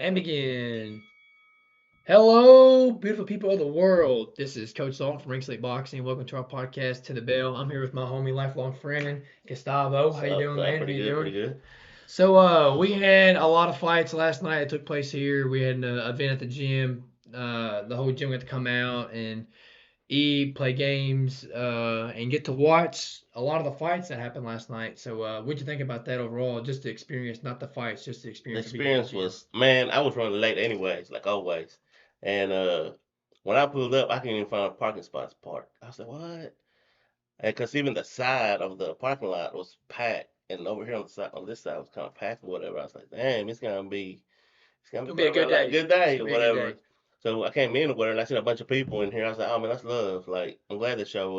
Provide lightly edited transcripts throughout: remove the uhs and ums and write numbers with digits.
And begin. Hello, beautiful people of the world. This is Coach Salt from Ring Sleep Boxing. Welcome to our podcast, To the Bell. I'm here with my homie, lifelong friend, Gustavo. What's How you up? doing, man? How Pretty you good, doing? pretty good. So, we had a lot of fights last night that took place here. We had an event at the gym. The whole gym got to come out and eat, play games, and get to watch a lot of the fights that happened last night. So, what'd you think about that overall? Just the experience, not the fights, just the The experience of being at the experience gym. was, man, I was running late anyways, like always. And when I pulled up, I couldn't even find a parking spot to park. I was like, what? And because even the side of the parking lot was packed, and over here on the side, on this side was kind of packed or whatever. I was like, damn, it's gonna be It'll be a going good around like a day. good It's day gonna or be a good whatever. day. So I came in or whatever, and I seen a bunch of people in here. I was like, oh man, that's love. Like, I'm glad they show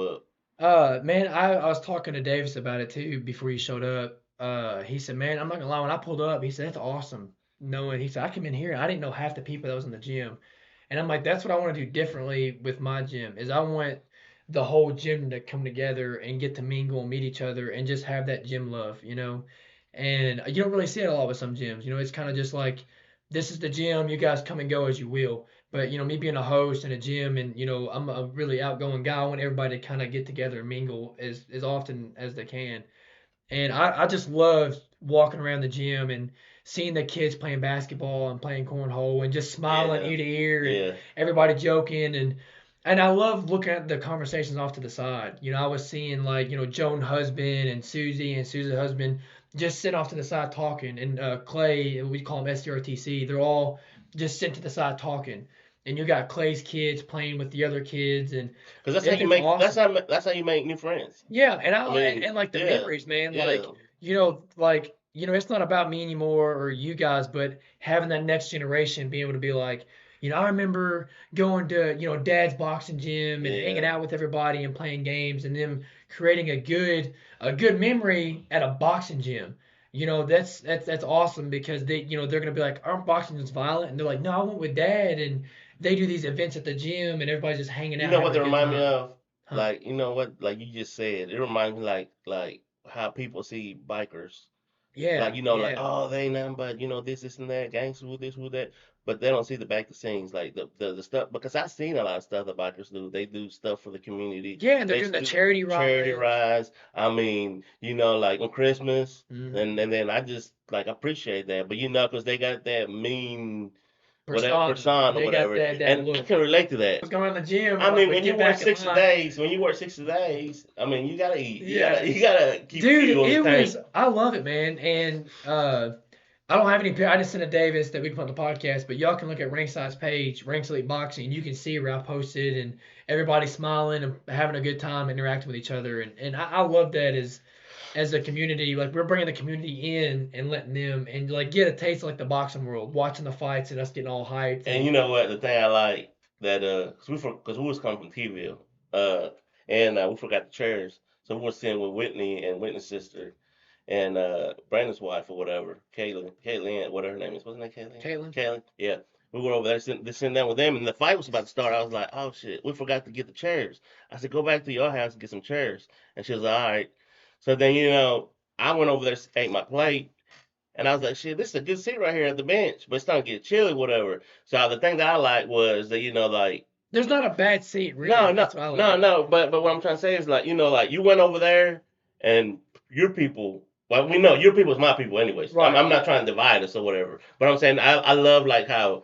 up. Man, I was talking to Davis about it too before he showed up. He said, "Man, I'm not gonna lie. When I pulled up, he said that's awesome. Knowing he said I came in here and I didn't know half the people that was in the gym, and I'm like, that's what I want to do differently with my gym. Is I want the whole gym to come together and get to mingle and meet each other and just have that gym love, you know. And you don't really see it a lot with some gyms. You know, it's kind of just like this is the gym. You guys come and go as you will. But me being a host in a gym, and I'm a really outgoing guy. I want everybody to kind of get together and mingle as often as they can. And I just love walking around the gym and seeing the kids playing basketball and playing cornhole and just smiling Yeah, ear to ear and yeah. everybody joking and I love looking at the conversations off to the side. I was seeing like Joan husband and Susie and Susie's husband just sitting off to the side talking, and Clay, we call him SDRTC. They're all just sitting to the side talking, and you got Clay's kids playing with the other kids, and Because that's how you it's make, that's awesome. how, that's how you make new friends. Yeah, I mean, and like the yeah, memories, man. yeah. It's not about me anymore or you guys, but having that next generation being able to be like, I remember going to Dad's boxing gym and hanging Yeah, out with everybody and playing games, and them creating a good memory at a boxing gym. That's awesome because they're gonna be like, aren't boxing gyms violent? And they're like, no, I went with Dad, and they do these events at the gym, and everybody's just hanging you out know having what a they good remind me time. of? Huh? Like, you know what? Like you just said, it reminds me like how people see bikers. Like, Yeah, like, yeah. oh, they ain't nothing but, this and that, gangsters with this, with that. But they don't see the back of the scenes, like the stuff. Because I've seen a lot of stuff the bikers do. They do stuff for the community. Yeah, and they're They doing the do charity charity rides. rides. I mean, like on Christmas, Hmm. and then I just like appreciate that. But because they got that mean whatever Persona. persona or They got whatever, that and I look. can relate to that. Was going to the gym. I I'm like, mean, but when you get work back in 60 line. days, I mean, you gotta eat. Yeah, You gotta keep dude, fuel in the it was. tank. I love it, man. And I don't have any. I just sent a Davis that we can put on the podcast, but y'all can look at Ringside's page, Ringside Boxing, and you can see where I posted and everybody smiling and having a good time, interacting with each other, and I love that as a community. Like we're bringing the community in and letting them and like get a taste of like the boxing world, watching the fights and us getting all hyped And and you know what? The thing I like that cause we was coming from T-ville, and we forgot the chairs, so we were sitting with Whitney and Whitney's sister and Brandon's wife or whatever, Caitlin, whatever her name is. Wasn't that Caitlin? Caitlin. Caitlin, yeah. We were over there sitting down with them, and the fight was about to start. I was like, oh shit, we forgot to get the chairs. I said, go back to your house and get some chairs, and she was like, all right. So then I went over there, ate my plate. And I was like, shit, this is a good seat right here at the bench, but it's starting to get chilly, whatever. So the thing that I like was that, like, There's not a bad seat no, really. no, That's what I no, like. no, but what I'm trying to say is like, like you went over there and your people, well, we know your people is my people anyways. I'm Right. not trying to divide us or whatever, but I'm saying I love like how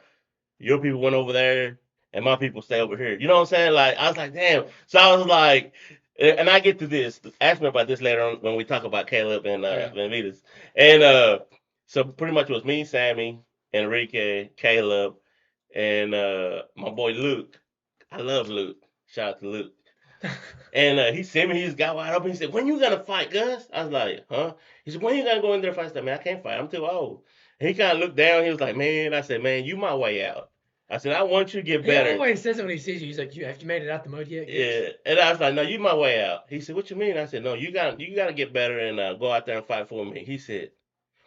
your people went over there and my people stay over here. You know what I'm saying? Like, I was like, damn. So I was like, and I get to this. Ask me about this later on when we talk about Caleb and Okay. Benavidez. And so pretty much it was me, Sammy, Enrique, Caleb, and my boy Luke. I love Luke. Shout out to Luke. And he sent me, he just got wide open. He said, when you gonna fight, Gus? I was like, huh? He said, when you gonna go in there and fight? I said, man, I can't fight. I'm too old. And he kind of looked down. He was like, man. I said, man, you my way out. I said, I want you to get He better. always says it when he sees you. He's like, have you made it out the mud yet, Gus? Yeah. And I was like, no, you my way out. He said, what you mean? I said, no, you gotta get better and go out there and fight for me. He said,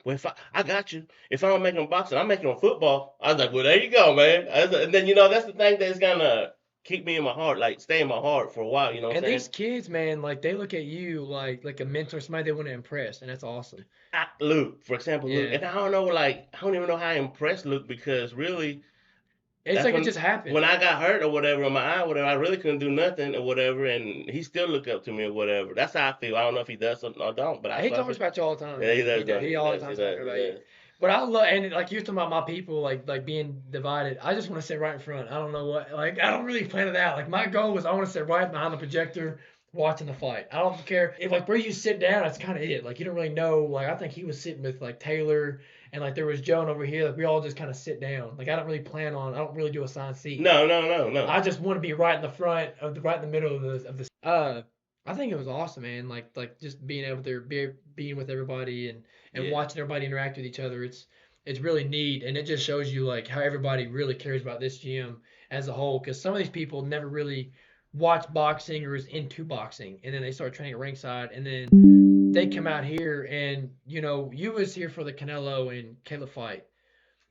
well, if I got you. If I don't make it on boxing, I'm making it on football. I was like, well, there you go, man. And then that's the thing that's gonna keep me in my heart, like stay in my heart for a while. You know what I'm And saying? these kids, man, like they look at you like a mentor, somebody they want to impress, and that's awesome. Luke, for example, Luke, Yeah. and I don't know, like I don't even know how to impress Luke because really, It's that's like it just happened. when I got hurt or whatever in my eye, or whatever, I really couldn't do nothing or whatever, and he still looked up to me or whatever. That's how I feel. I don't know if he does something or don't, but He that's what I talks feel. about you all the time, Yeah, he man. does, don't he? He He all the does, he time's does, talking he about you. does. But I love and like you're talking about my people like being divided. I just want to sit right in front. I don't know what like I don't really plan it out. Like my goal was I want to sit right behind the projector watching the fight. I don't care if like where you sit down. That's kind of it. Like you don't really know. Like I think he was sitting with like Taylor and like there was Joan over here. Like we all just kind of sit down. Like I don't really plan on. I don't really do assigned seats. No, no, no, no. I just want to be right in the front of the right in the middle of the. I think it was awesome, man. Like just being able to being with everybody and Yeah, watching everybody interact with each other. It's really neat, and it just shows you like how everybody really cares about this gym as a whole. Because some of these people never really watch boxing or is into boxing, and then they start training at ringside, and then they come out here and you was here for the Canelo and Caleb fight.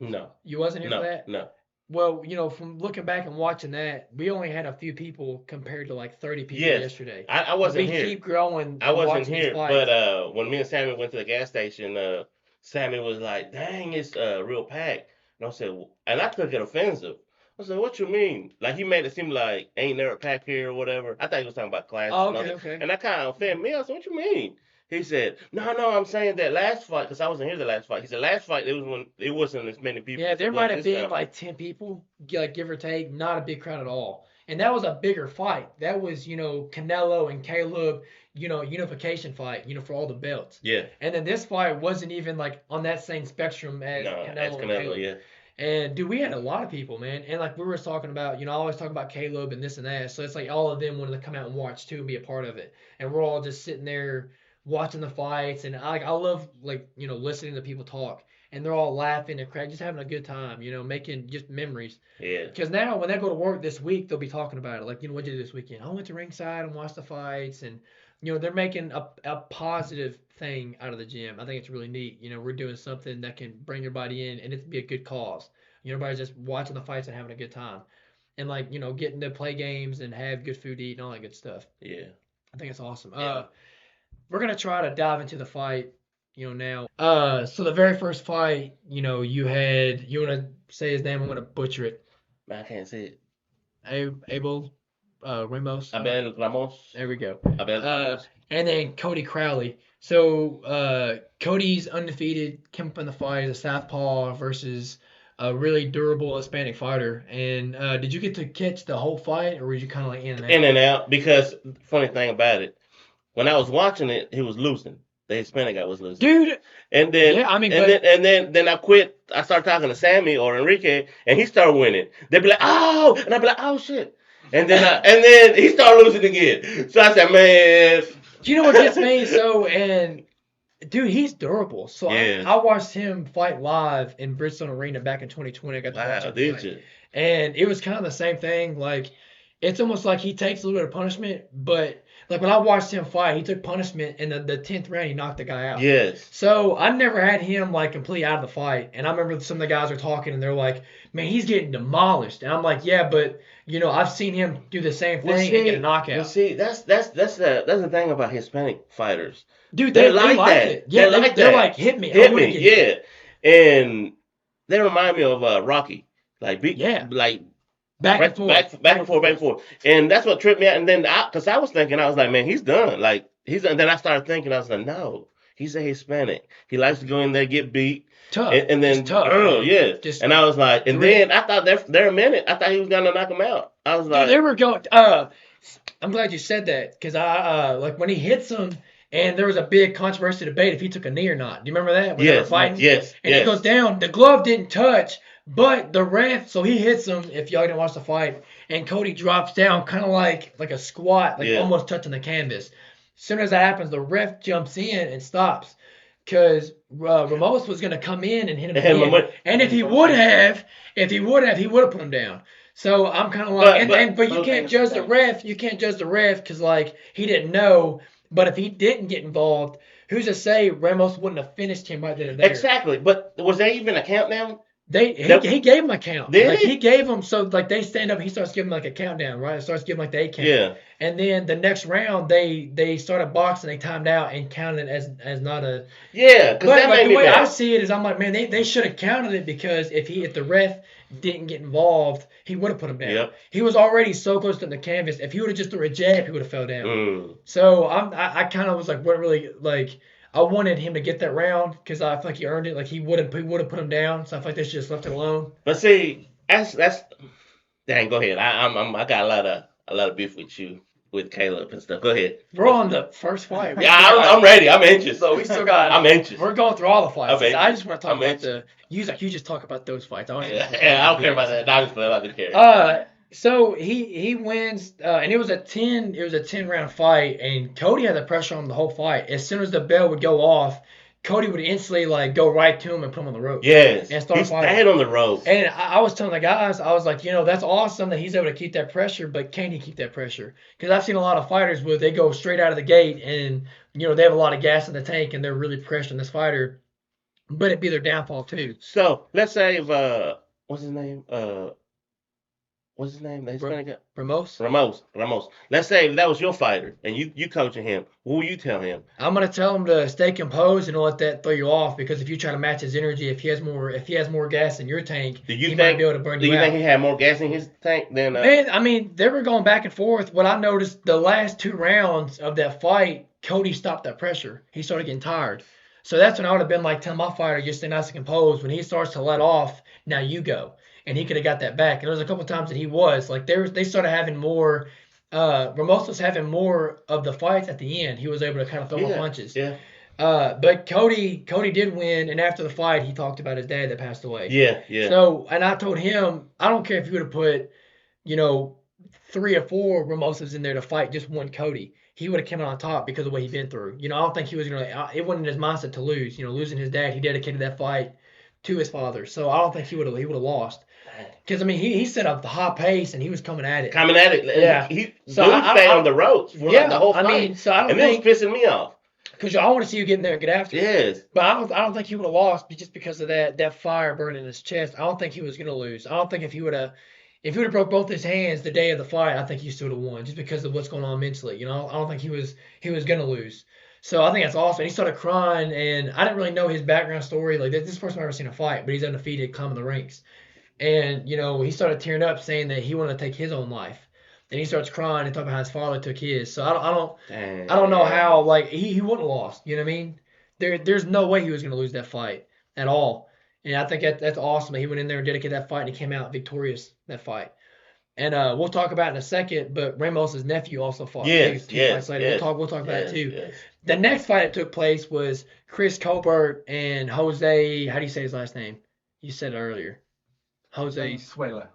no, You wasn't here for no, that. no. Well, from looking back and watching that, we only had a few people compared to like 30 people Yes, yesterday. I But wasn't we here. keep growing I from wasn't watching these here, but fights. when me and Sammy went to the gas station, Sammy was like, "Dang, it's real packed." And I said, and I took it offensive. I said, "What you mean?" Like he made it seem like ain't never packed here or whatever. I thought he was talking about classes Oh, and all okay, that, okay. and that kind of offended me. I said, "What you mean?" He said, "No, no, I'm saying that last fight because I wasn't here the last fight." He said, "Last fight it was when it wasn't as many people Yeah, as it there was might have this been time." like 10 people, like give or take, not a big crowd at all. And that was a bigger fight. That was, Canelo and Caleb, unification fight, for all the belts. Yeah, And then this fight wasn't even like on that same spectrum as no, that's Canelo and Canelo. Caleb. Yeah, And dude, we had a lot of people, man. And like we were talking about, I always talk about Caleb and this and that. So it's like all of them wanted to come out and watch too and be a part of it. And we're all just sitting there watching the fights. And I love like listening to people talk. And they're all laughing and cracking, just having a good time, making just memories. yeah, Because now when they go to work this week, they'll be talking about it. Like, what did you do this weekend? I went to ringside and watched the fights, and they're making a positive thing out of the gym. I think it's really neat. We're doing something that can bring everybody in, and it's be a good cause. Everybody's just watching the fights and having a good time, and like getting to play games and have good food to eat and all that good stuff. yeah, I think it's awesome. yeah. We're gonna try to dive into the fight. Now. So the very first fight, you wanna say his name? I'm gonna butcher it. Man, I can't see it. Abel Ramos. Abel Ramos. There we go. Abel Ramos. And then Cody Crowley. So Cody's undefeated, came up in the fight as a southpaw versus a really durable Hispanic fighter. And did you get to catch the whole fight, or were you kind of like in and out? In and out because funny thing about it, when I was watching it, he was losing. The Hispanic guy was losing. Dude. And then Yeah, I mean, and but then I quit. I started talking to Sammy or Enrique, and he started winning. They'd be like, "Oh," and I'd be like, "Oh shit." And then he started losing again. So I said, "Man." do you know what gets me? So and dude, he's durable. So Yeah. I watched him fight live in Bridgestone Arena back in 2020. I got to watch Wow, him did fight. you? And it was kind of the same thing. Like, it's almost like he takes a little bit of punishment, but like when I watched him fight, he took punishment and the 10th round he knocked the guy out. Yes. So I never had him like completely out of the fight. And I remember some of the guys were talking and they're like, "Man, he's getting demolished." And I'm like, "Yeah, but I've seen him do the same thing and get a knockout." Well, see, that's the thing about Hispanic fighters. Dude, They they like liked that. it. Yeah, They like they're that. like, "Hit me, I Hit wanna me, get hit." yeah. And they remind me of Rocky, like Yeah. like Back and forth. back and forth, back and forth. And that's what tripped me out. And then, because I was thinking, I was like, man, he's done. Like, he's done. Then I started thinking, I was like, no, he's a Hispanic. He likes to go in there, get beat. Tough. And then, Just tough. yeah. Just And I was like, and grit. then I thought there a minute, I thought he was going to knock him out. I was Dude, like, they were going. I'm glad you said that because I like when he hits him, and there was a big controversy debate if he took a knee or not. Do you remember that when they were yes, fighting? yes, And he yes. goes down. The glove didn't touch, but the ref. So he hits him. If y'all didn't watch the fight, and Cody drops down, kind of like a squat, like Yeah. almost touching the canvas. As soon as that happens, the ref jumps in and stops. Because Ramos was going to come in and hit him again. And if he would have, he would have put him down. So I'm kind of like, but you can't judge the ref. You can't judge the ref because like he didn't know. But if he didn't get involved, who's to say Ramos wouldn't have finished him right then and there? Exactly. But was there even a countdown? He gave him a count. Did Like he he? gave him so like they stand up. He starts giving like a countdown, right? It starts giving like the 8 count, Yeah. and then the next round they started boxing. They timed out and counted as not a. Yeah, because But that like made the me way I mad. see it is, I'm like, man, they should have counted it because if the ref didn't get involved, he would have put him down. Yep. He was already so close to the canvas. If he would have just threw a jab, he would have fell down. Mm. So I kind of was like, what really like. I wanted him to get that round because I feel like he earned it. Like he would have put him down. So I feel like they should just left it alone. But see, that's dang. Go ahead. I got a lot of beef with you with Caleb and stuff. Go ahead. We're on the first fight. Yeah, I'm ready. I'm anxious. So we still got. I'm anxious. We're going through all the fights. I'm anxious. I just want to talk I'm about anxious. you just talk about those fights. I want Yeah, I don't care about that. No, I'm just playing. I don't care. So he wins, and it was a 10 round fight, and Cody had the pressure on the whole fight. As soon as the bell would go off, Cody would instantly like go right to him and put him on the ropes Yes. and start He fighting. stayed on the ropes. And I was telling the guys, I was like, that's awesome that he's able to keep that pressure, but can he keep that pressure? Because I've seen a lot of fighters where they go straight out of the gate and they have a lot of gas in the tank and they're really pressuring this fighter, but it'd be their downfall too. So let's say if what's his name? What's his name? The Hispanic guy? Ramos? Ramos. Let's say if that was your fighter and you coaching him, what will you tell him? I'm gonna tell him to stay composed and don't let that throw you off because if you try to match his energy, if he has more gas in your tank, he might be able to burn Do you you out. think he had more gas in his tank than Man, I mean, they were going back and forth. What I noticed the last 2 rounds of that fight, Cody stopped that pressure. He started getting tired. So that's when I would have been like, tell my fighter, just stay nice and composed. When he starts to let off, now you go. And he could have got that back. And there was a couple times that he was like, they started having more. Ramos was having more of the fights at the end. He was able to kind of throw more punches. Yeah. But Cody did win, and after the fight, he talked about his dad that passed away. Yeah. So, and I told him, I don't care if you would have put, you know, 3 or 4 Ramosas in there to fight just one Cody. He would have come out on top because of what he'd been through. I don't think he was gonna. It wasn't in his mindset to lose. Losing his dad, he dedicated that fight to his father. So I don't think he would have lost. Because I mean, he set up the high pace and he was coming at it. Yeah. He So dude I- stayed I- on the ropes for Yeah, like the whole fight. I mean, so I don't and think it was pissing me off. because I want to see you get in there and get after it. Yes. But I don't think he would have lost just because of that fire burning in his chest. I don't think he was gonna lose. I don't think if he would have broke both his hands the day of the fight, I think he still would have won just because of what's going on mentally. I don't think he was gonna lose. So I think that's awesome. He started crying, and I didn't really know his background story. Like this is the first time I've ever seen a fight, but he's undefeated, climbing the ranks. And he started tearing up, saying that he wanted to take his own life. And he starts crying and talking about how his father took his. So I don't know how like he wouldn't have lost. You know what I mean? There's no way he was gonna lose that fight at all. And I think that's awesome that he went in there and dedicated that fight and he came out victorious that fight. And we'll talk about it in a second, but Ramos's nephew also fought two fights later. We'll talk about it too. Yes. The next fight that took place was Chris Colbert and Jose. How do you say his last name? You said it earlier. Jose. Venezuela.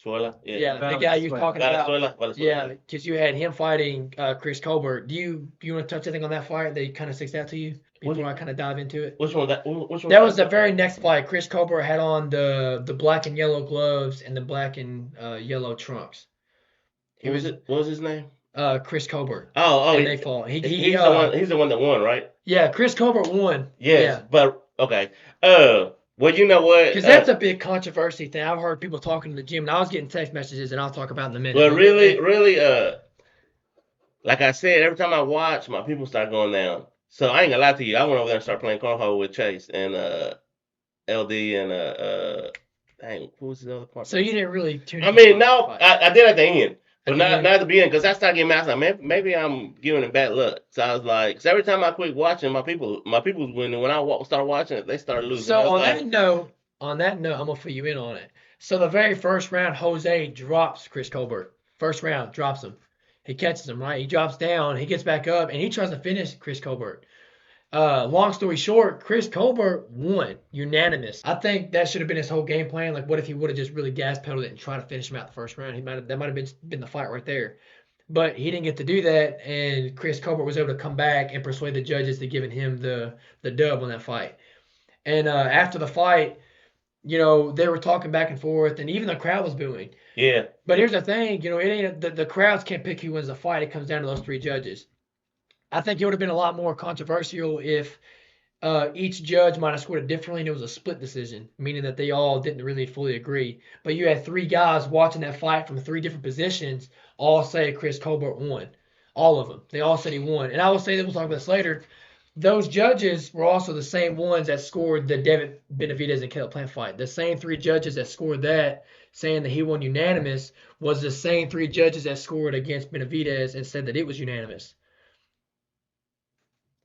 Suela? Yeah, the guy you're talking about. Venezuela. Yeah, because you had him fighting Chris Colbert. Do you want to touch anything on that fight that kind of sticks out to you before I kind of dive into it? Which one? Which one? That was the very next fight. Chris Colbert had on the black and yellow gloves and the black and yellow trunks. What was his name? Chris Colbert. Oh, And they fought. he's the one. He's the one that won, right? Yeah, Chris Colbert won. Yes, Yeah. but okay. Well, you know what? Because that's a big controversy thing. I've heard people talking in the gym, and I was getting text messages, and I'll talk about in a minute. Well, really, like I said, every time I watch, my people start going down. So I ain't gonna lie to you. I went over there and started playing cornhole with Chase and LD and dang, who was the other part? So you didn't really tune in. I mean, no, I did at the end. But At the not end? at the beginning, because I started getting mad. I was like, maybe I'm giving it bad luck. So I was like, because every time I quit watching, my people's winning. When I started watching it, they started losing. So I was on like, that note, I'm gonna fill you in on it. So the very first round, Jose drops Chris Colbert. First round, drops him. He catches him, right? He drops down, he gets back up, and he tries to finish Chris Colbert. Long story short, Chris Colbert won, unanimous. I think that should have been his whole game plan. Like, what if he would have just really gas pedaled it and tried to finish him out the first round? That might have been the fight right there. But he didn't get to do that, and Chris Colbert was able to come back and persuade the judges to giving him the dub on that fight. And after the fight, they were talking back and forth, and even the crowd was booing. yeah, But here's the thing, it ain't the crowds can't pick who wins the fight. It comes down to those 3 judges. I think it would have been a lot more controversial if each judge might have scored it differently, and it was a split decision, meaning that they all didn't really fully agree. But you had three guys watching that fight from three different positions, all say Chris Colbert won. All of them. They all said he won. And I will say that we'll talk about this later. Those judges were also the same ones that scored the David Benavidez and Caleb Plant fight. The same three judges that scored that, saying that he won unanimous, was the same three judges that scored against Benavidez and said that it was unanimous.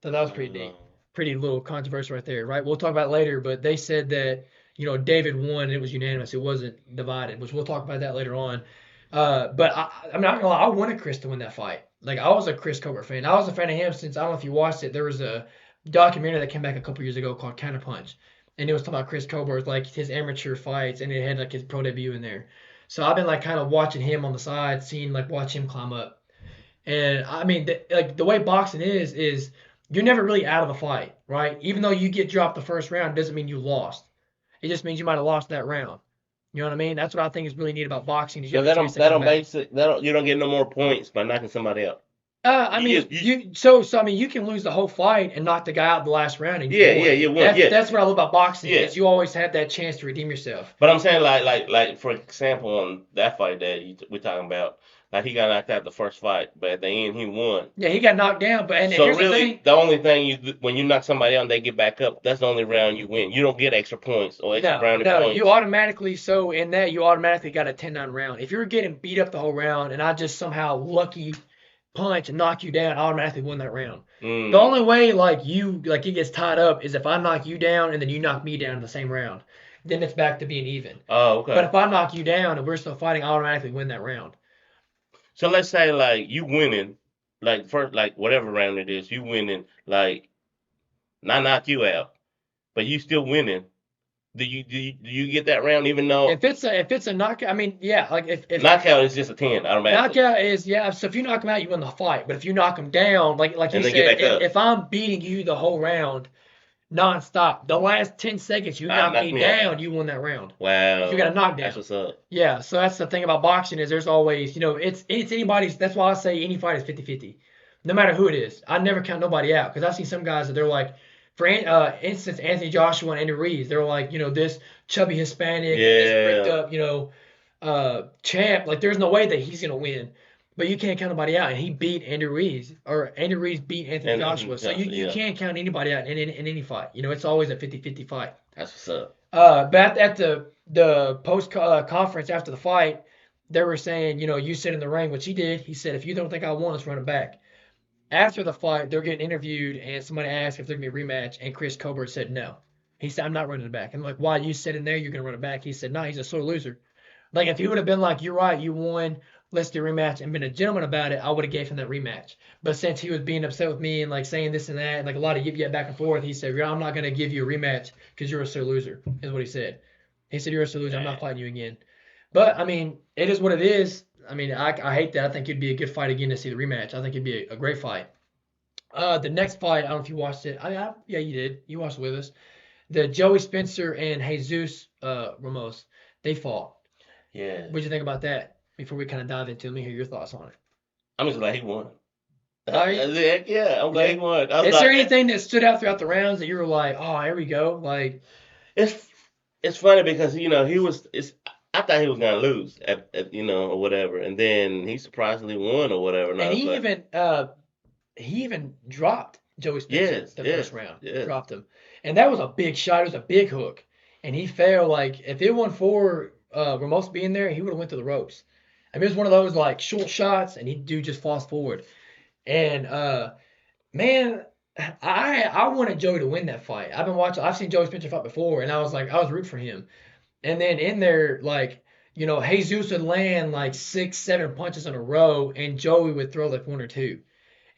So that was pretty neat. Pretty little controversy right there, right? We'll talk about it later, but they said that, David won and it was unanimous. It wasn't divided, which we'll talk about that later on. But I'm not gonna lie, I wanted Chris to win that fight. Like, I was a Chris Colbert fan. I was a fan of him since, I don't know if you watched it. There was a documentary that came back a couple years ago called Counterpunch, and it was talking about Chris Colbert, like his amateur fights, and it had like his pro debut in there. So I've been like kind of watching him on the side, watch him climb up. And I mean, like the way boxing is you're never really out of a fight, right? Even though you get dropped the first round, doesn't mean you lost. It just means you might have lost that round. You know what I mean? That's what I think is really neat about boxing. Is you So have a chance to come back. you don't get no more points by knocking somebody out. I You mean, just you I mean, you can lose the whole fight and knock the guy out in the last round and you yeah, yeah, won. you won. Yeah. That's what I love about boxing Yeah. is you always have that chance to redeem yourself. But I'm saying like for example on that fight that we're talking about, like he got knocked out the first fight, but at the end he won. Yeah, he got knocked down, but and So here's the really, thing. the only thing when you knock somebody out and they get back up, that's the only round you win. You don't get extra points or extra brownie No, points. you automatically you automatically got a 10-9 round. If you're getting beat up the whole round and I just somehow lucky punch and knock you down, I automatically won that round. Mm. The only way it gets tied up is if I knock you down and then you knock me down in the same round. Then it's back to being even. Oh, okay. But if I knock you down and we're still fighting, I automatically win that round. So let's say like you winning, like first like whatever round it is, you winning, like I knock you out, but you still winning. Do you get that round even though If it's a knockout, I mean, yeah, like if knockout is just a 10 automatically? knockout is, yeah. So if you knock him out, you win the fight. But if you knock him down, like you And then said, get back up. if I'm beating you the whole round, nonstop, the last 10 seconds you knock knock me me out. down, you won that round. Wow. You got a knockdown. That's what's up. Yeah, so that's the thing about boxing is there's always, it's anybody's. That's why I say any fight is 50-50. No matter who it is. I never count nobody out because I've seen some guys that they're like, for instance, Anthony Joshua and Andy Ruiz, they're like, this chubby Hispanic, this bricked up, champ. Like, there's no way that he's going to win. But you can't count nobody out. And he beat Andy Ruiz, or Andy Ruiz beat Anthony Joshua. So you can't count anybody out in any fight. It's always a 50-50 fight. That's what's up. But at the post conference after the fight, they were saying, you sit in the ring, which he did. He said, if you don't think I won, let's run it back. After the fight, they're getting interviewed, and somebody asked if there's going to be a rematch, and Chris Colbert said no. He said, I'm not running it back. I'm like, why? You sit in there, you're going to run it back. He said, no, he's a sore loser. Like, if he would have been like, you're right, you won, let's do a rematch, and been a gentleman about it, I would have gave him that rematch. But since he was being upset with me and, like, saying this and that, and, like, a lot of yip back and forth, he said, I'm not going to give you a rematch because you're a sore loser, is what he said. He said, you're a sore loser, I'm not fighting you again. But, I mean, it is what it is. I mean, I hate that. I think it'd be a good fight again to see the rematch. I think it'd be a great fight. The next fight, I don't know if you watched it. Yeah, you did. You watched it with us. The Joey Spencer and Jesus Ramos, they fought. Yeah. What'd you think about that? Before we kind of dive into it, let me hear your thoughts on it. I'm just glad he won. Yeah, I'm glad he won. Is there anything that stood out throughout the rounds that you were like, oh, here we go? Like, it's funny because I thought he was gonna lose or whatever, and then he surprisingly won or whatever. And he even dropped Joey Spencer the first round. Yes. Dropped him. And that was a big shot. It was a big hook. And he fell. Like, if it wasn't for Ramos being there, he would have went to the ropes. I mean, it was one of those, like, short shots, and dude just falls forward. And, man, I wanted Joey to win that fight. I've seen Joey Spencer fight before, and I was rooting for him. And then in there, like, Jesus would land, like, 6-7 punches in a row, and Joey would throw, like, one or two.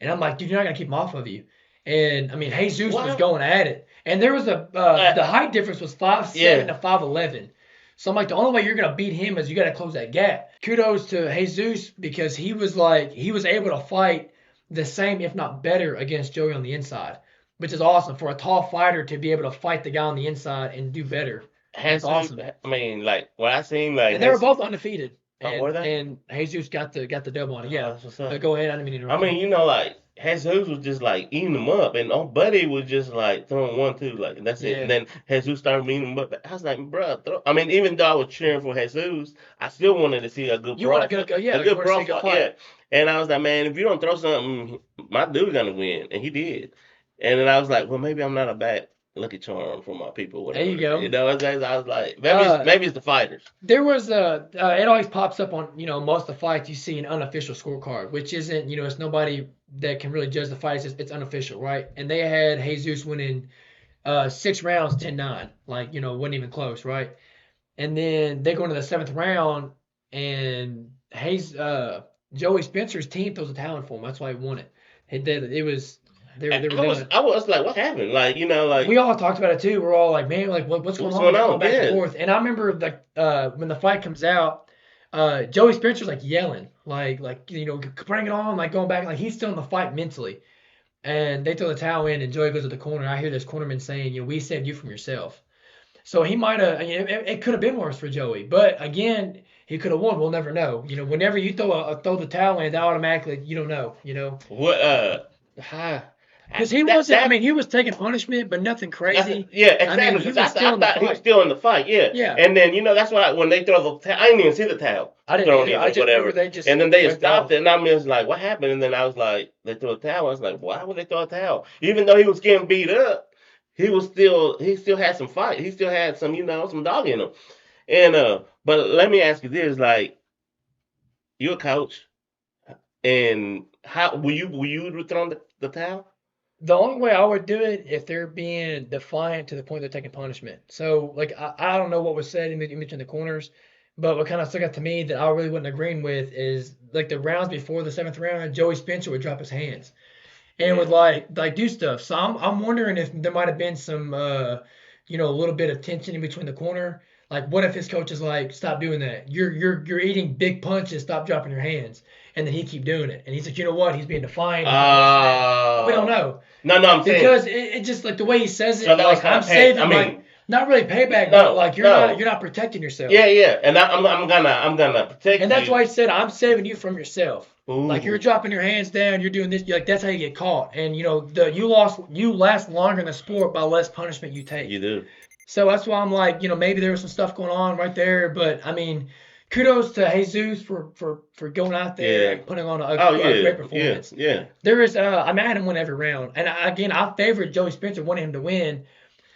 And I'm like, dude, you're not going to keep him off of you. And, I mean, Jesus was going at it. And there was the height difference was 5'7" to 5'11". So I'm like, the only way you're going to beat him is you got to close that gap. Kudos to Jesus because he was able to fight the same, if not better, against Joey on the inside, which is awesome for a tall fighter to be able to fight the guy on the inside and do better. That's awesome. I mean, like, what I seen, like... And they were both undefeated. Were they? And Jesus got the double on it. Yeah. That's what's up. Go ahead. I didn't mean to interrupt. I mean, like, Jesus was just like eating them up, and old Buddy was just like throwing 1, 2, like and that's it. And Yeah. then Jesus started eating them up. I was like, bro, I mean, even though I was cheering for Jesus, I still wanted to see a good You want to brawl, go, yeah, a you good want to see brawl a good fight, fight. yeah. And I was like, man, if you don't throw something, my dude's gonna win, and he did. And then I was like, well, maybe I'm not a bad lucky charm for my people, There you whatever. go. I was like, Uh, maybe it's the fighters. there was it always pops up on most of the fights you see an unofficial scorecard, which isn't it's nobody that can really judge the fights. It's unofficial, right? And they had Jesus winning 6 rounds 10-9, like wasn't even close, right? And then they go into the seventh round, and Joey Spencer's team throws a talent for him. That's why he won it. It was they were done. I was like, what happened? Like, We like all talked about it too. We're all like, man, like what's going what's on? going It's going on? back and Yeah. forth. And I remember like when the fight comes out, Joey Spencer's like yelling, like bring it on, like going back, like he's still in the fight mentally. And they throw the towel in, and Joey goes to the corner. I hear this cornerman saying, we saved you from yourself. So he might have, it could have been worse for Joey. But again, he could have won. We'll never know. Whenever you throw the towel in, that automatically you don't know. What ha- Because he wasn't. I that mean, he was taking punishment, but nothing crazy. yeah, I mean, exactly. he Because was still I in the thought he was fight. still in the fight, yeah. Yeah, And then that's why when they throw the towel, I didn't even see the towel I didn't thrown either. in I or just remember whatever. they just And then they went stopped off. it, and I was like, what happened? And then I was like, they threw a towel. I was like, why would they throw a towel? Even though he was getting beat up, he still had some fight. He still had some some dog in him. And but let me ask you this: like, you're a coach, and how will you throw the towel? The only way I would do it if they're being defiant to the point they're taking punishment. So, like, I don't know what was said. You mentioned the corners, but what kind of stuck out to me that I really wasn't agreeing with is like the rounds before the seventh round, Joey Spencer would drop his hands and would Yeah. like do stuff. So I'm wondering if there might have been some a little bit of tension in between the corner. Like what if his coach is like, stop doing that. You're eating big punches, stop dropping your hands. And then he keep doing it. And he's like, you know what? He's being defiant. He's not listening. We don't Uh, know. no, no, I'm saying Because it just like the way he says so it, that was like kind I'm of pay. I saving like mean, not really payback, but no, like no. you're not protecting yourself. Yeah, yeah. And I'm gonna protect And that's you. why I said I'm saving you from yourself. Like you're Ooh, dropping your hands down, you're doing this, like that's how you get caught. And you last longer in the sport by less punishment you you take. do. So that's why I'm like, maybe there was some stuff going on right there, but I mean, kudos to Jesus for going out there Yeah. and putting on Oh a yeah, great yeah, performance. yeah. There is I'm at him win every round, and again I favored Joey Spencer, wanted him to win,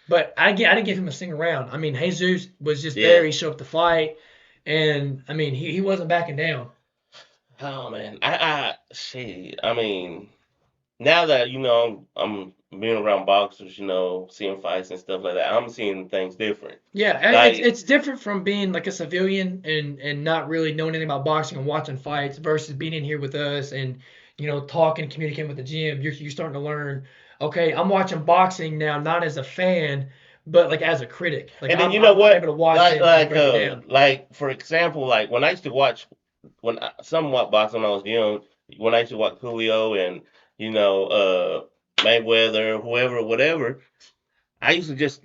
but I didn't give him a single round. I mean, Jesus was just there. Yeah. He showed up to fight, and I mean, he wasn't backing down. Oh man, I see. I mean, now that I'm being around boxers, seeing fights and stuff like that, I'm seeing things different. Yeah, Like, it's different from being like a civilian and not really knowing anything about boxing and watching fights versus being in here with us and talking, communicating with the gym. You're starting to learn. Okay, I'm watching boxing now, not as a fan, but like as a critic. Like and then you know I'm able what? to watch it and break it down. Like for example, like when I used to watch when I somewhat boxing when I was young, when I used to watch Julio and you know Mayweather, whoever, whatever. I used to just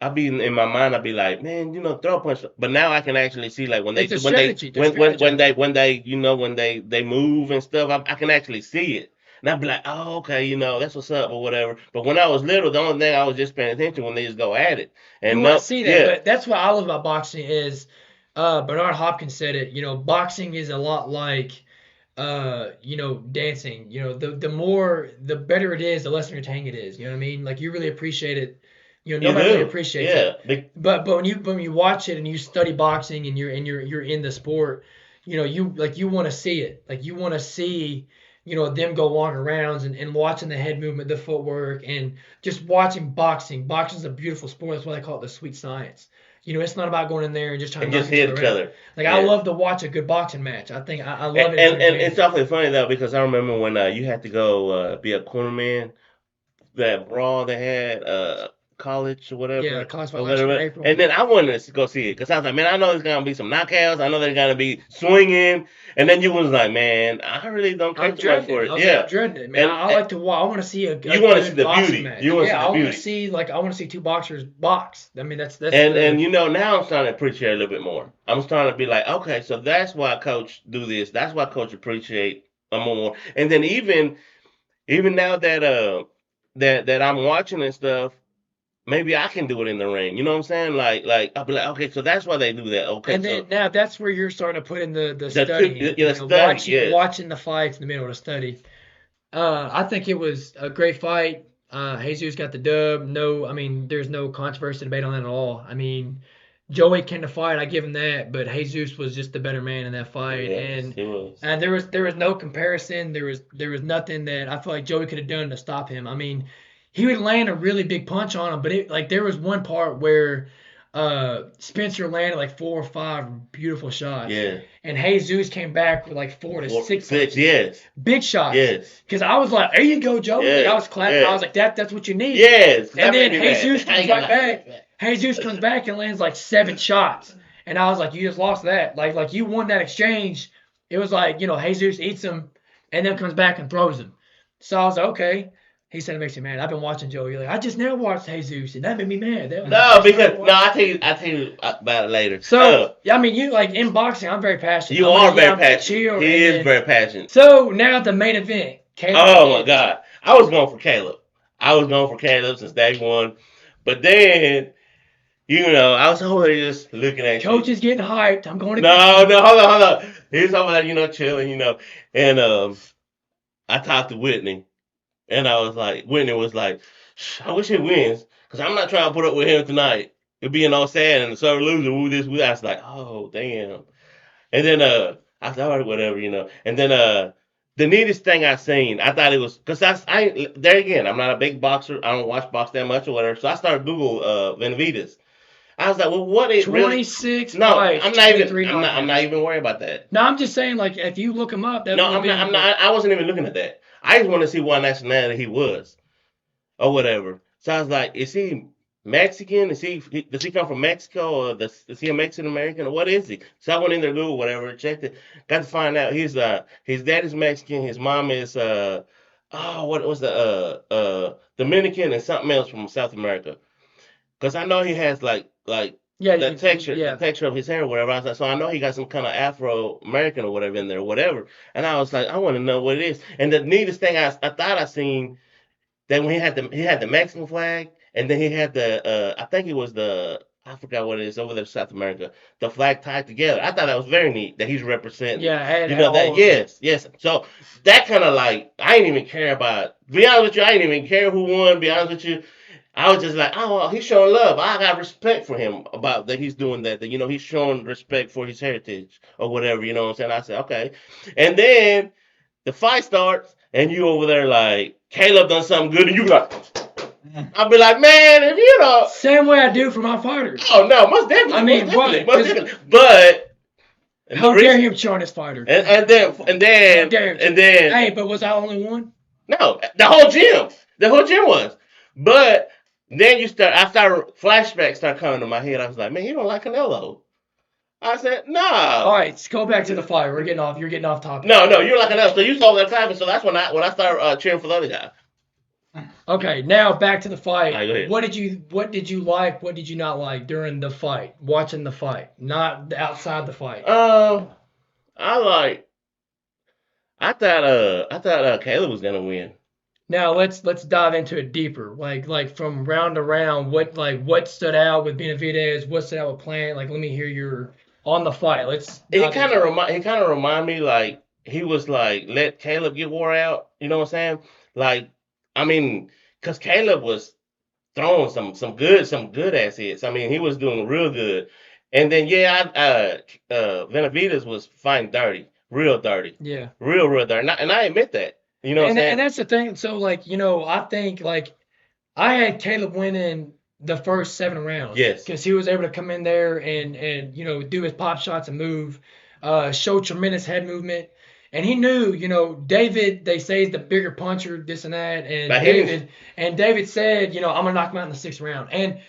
I'd be in my mind, I'd be like, man, throw a punch. But now I can actually see like when they It's a when they strategy. They're strategizing. when they when they move and stuff, I can actually see it. And I'd be like, oh, okay, that's what's up or whatever. But when I was little, the only thing I was just paying attention when they just go at it. You And want to no, see that, yeah, but that's what I love about boxing is Bernard Hopkins said it. Boxing is a lot like dancing. The better it is, the less entertaining it is. You know what I mean? Like you really appreciate it. you Nobody really do, appreciates yeah. it. But when you watch it and you study boxing and you're in the sport, you want to see it. Like you want to see them go longer rounds and watching the head movement, the footwork, and just watching boxing. Boxing's a beautiful sport. That's why they call it the sweet science. It's not about going in there and just trying And to knock just each hit other each out. other, Like I yeah. love to watch a good boxing match. I think I And, love it. It's and it's entertaining. awfully funny though because I remember when you had to go be a cornerman that brawl they had college Yeah, college fight or last year in whatever. April. And then I wanted to go see it because I was like, man, I know there's gonna be some knockouts. I know there's gonna be swinging. And then you was like, man, I really don't care I'm too much dreading for it. it. Okay, I'm Yeah. dreading it, man. And, I like to watch. I want to see a you want to see good the boxing beauty. match. You want to see Yeah, the I want to beauty. see I want to see two boxers box. I mean, that's And the now I'm starting to appreciate it a little bit more. I'm starting to be like, okay, so that's why coach do this. That's why coach appreciate a more. And then even even now that that I'm watching and stuff, maybe I can do it in the ring. You know what I'm saying? Like I'll be like, okay, so that's why they do that. Okay, And then so now that's where you're starting to put in the the studying, yeah, study, yes, watching the fights in the middle to study. I think it was a great fight. Jesus got the dub. No, I mean, there's no controversy debate on that at all. I mean, Joey came to fight. I give him that, but Jesus was just the better man in that fight, yes, it was. and there was no comparison. There was nothing that I feel like Joey could have done to stop him. I mean, he would land a really big punch on him, but like there was one part where Spencer landed like 4 or 5 beautiful shots, Yeah, and Jesus came back with like four to four, six six, punches, yes, big shots. yes, Because I was like, there you go, Joey. Like I yes, was clapping. I was yes, like, that's what you need. yes. And That made then me mad. Jesus I comes ain't gonna right lie. back. Jesus comes back and lands like 7 shots. And I was like, you just lost that. Like you won that exchange. It was like, Jesus eats him and then comes back and throws him. So I was like, okay. He said it makes you mad. I've been watching Joey. Like, I just now watched Jesus and that made me mad. No, because no, I tell you about it later. So yeah, I mean, you like in boxing, I'm very passionate. You I'm are gonna, yeah, very I'm gonna passionate. chill and He is then. very passionate. So now the main event, Caleb Oh my Benavidez. God, I was going for Caleb. I was going for Caleb since day one, but then I was over there just looking at Coach you. is getting hyped. I'm going against No, him. no, hold on. He's over there, chilling, and I talked to Whitney, and I was like, Whitney was like, I wish he wins, because I'm not trying to put up with him tonight. It being all sad and so losing, woo this, woo that. I was like, oh damn. And then I thought, all right, whatever, And then the neatest thing I seen, I thought it was because I there again, I'm not a big boxer. I don't watch box that much or whatever. So I started Google Benavidez. I was like, well, what it really? 26 No, fights, I'm not even. 23 I'm not knockouts. even worried about that. No, I'm just saying, like, if you look him up, that No, would I'm not. be I'm like, not. I wasn't even looking at that. I just want to see what nationality he was or whatever. So I was like, is he Mexican? Does he come from Mexico or is he a Mexican American or what is he? So I went in there Google whatever, checked it, got to find out his dad is Mexican, his mom is what was the Dominican and something else from South America. Because I know he has like yeah, the yeah. texture of his hair or whatever. I was like, so I know he got some kind of Afro American or whatever in there, whatever. And I was like, I want to know what it is. And the neatest thing I thought I seen then when he had the Mexican flag, and then he had I think it was I forgot what it is over there in South America, the flag tied together. I thought that was very neat that he's representing. Yeah, and That all of them. yes, yes. So that kind of like I didn't even care about. Be honest with you, I didn't even care who won. Be honest with you, I was just like, oh, well, he's showing love. I got respect for him about that he's doing that. That he's showing respect for his heritage or whatever. You know what I'm saying? I said okay, and then the fight starts, and you over there like Caleb done something good, and you like, I'll be like, man, if you know, Same way I do for my fighters. oh no, most definitely, I mean, most definitely, but how dare him showing his fighter? How dare him? and then, Hey, but was I only one? no, the whole gym was, but then flashbacks start coming to my head. I was like, man, you don't like Canelo. I said, no. All right, let's go back to the fight. You're getting off topic. No, you're like Canelo. So you saw that time, so that's when I started cheering for the other guy. Okay, now back to the fight. All right, go ahead. What did you like? What did you not like during the fight? Watching the fight, not outside the fight. I like. I thought Caleb was gonna win. Now let's dive into it deeper. Like from round to round, what stood out with Benavidez? What stood out with Plant? Like let me hear your on the fight. Let's dive into it. He kind of remind me like he was like let Caleb get wore out. You know what I'm saying? Like I mean, cause Caleb was throwing some good ass hits. I mean, he was doing real good. And then yeah, Benavidez was fighting dirty, real dirty, Yeah. real dirty. And I admit that. You know what I'm And saying? that's the thing. So like, I think like I had Caleb winning the first 7 rounds Yes. because he was able to come in there and do his pop shots and move, show tremendous head movement. And he knew, David, they say is the bigger puncher, this and that. And But David said, I'm gonna knock him out in the 6th round. And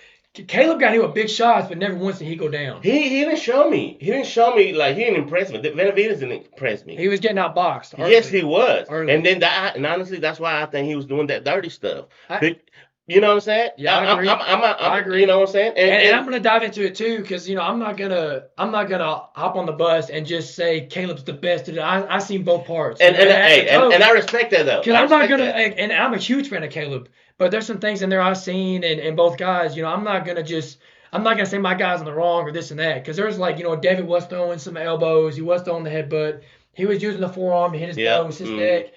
Caleb got hit with big shots, but never once did he go down. he didn't show me. He didn't show me like he didn't impress me. Benavidez didn't impress me. He was getting outboxed Yes, early. he was. Early. And then and honestly, that's why I think he was doing that dirty stuff. I, You know what I'm saying? Yeah, I agree. I You agree. know what I'm saying? And I'm gonna dive into it too, because I'm not gonna hop on the bus and just say Caleb's the best. I seen both parts, and and as a hey, and coach, I respect that though. because I I'm not respect gonna, that. and I'm a huge fan of Caleb, but there's some things in there I've seen, and both guys, I'm not gonna say my guy's in the wrong or this and that, because there's like, David was throwing some elbows, he was throwing the headbutt, he was using the forearm to hit his Yep. nose, his neck,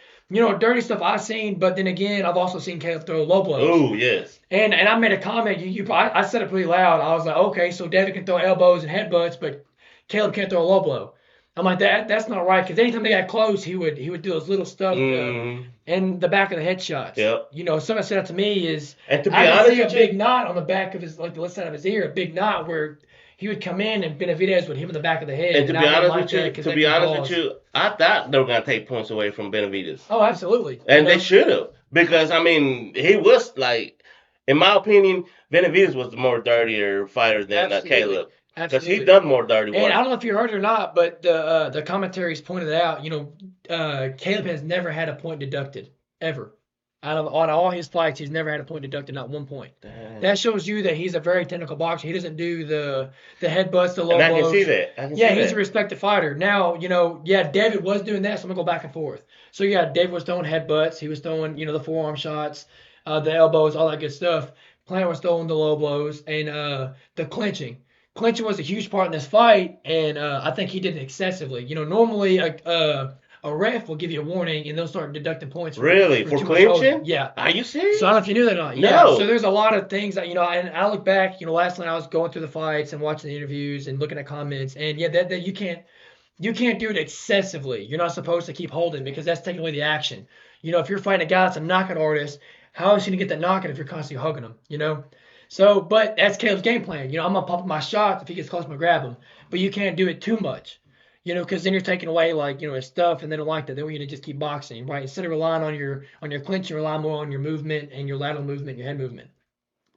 dirty stuff I've seen. But then again, I've also seen Caleb throw low blows. Oh yes. And I made a comment. I said it pretty loud. I was like, okay, so David can throw elbows and headbutts, but Caleb can't throw a low blow. I'm like, that's not right. Because anytime they got close, he would do those little stuff in the back of the head shots. Yep. Someone said that to me is And to be I could honest see a with you, big knot on the back of his, like the left side of his ear, a big knot where he would come in and Benavidez would hit him in the back of the head, and and I didn't like that because that can cause. I thought they were gonna take points away from Benavidez. Oh, absolutely. And they should have, because I mean, he was like, in my opinion, Benavidez was the more dirtier fighter than Caleb, because he done more dirty work. And I don't know if you heard it or not, but the commentaries pointed out. Caleb has never had a point deducted ever. On all his fights, he's never had a point deducted, not 1 point. Damn. That shows you that he's a very technical boxer. He doesn't do the headbutts, the low And I blows. can see that. He's a respected fighter. Now, David was doing that, so I'm gonna go back and forth. So yeah, David was throwing headbutts. He was throwing, the forearm shots, the elbows, all that good stuff. Plant was throwing the low blows and the clinching. Clinching was a huge part in this fight, and I think he did it excessively. Normally a ref will give you a warning and they'll start deducting points. Really? For too much holding. clinching? Yeah. Are you serious? So I don't know if you knew that or not. No. Yeah. So there's a lot of things that, and I look back, last night I was going through the fights and watching the interviews and looking at comments, and yeah, that you can't do it excessively. You're not supposed to keep holding because that's taking away the action. If you're fighting a guy that's a knockout artist, how is he gonna get that knockout if you're constantly hugging him? So, but that's Caleb's game plan. I'm gonna pop up my shots. If he gets close, I'm gonna grab him. But you can't do it too much. Because then you're taking away like his stuff, and they don't like that. They want you to just keep boxing, right? Instead of relying on your clinch, you rely more on your movement and your lateral movement, your head movement.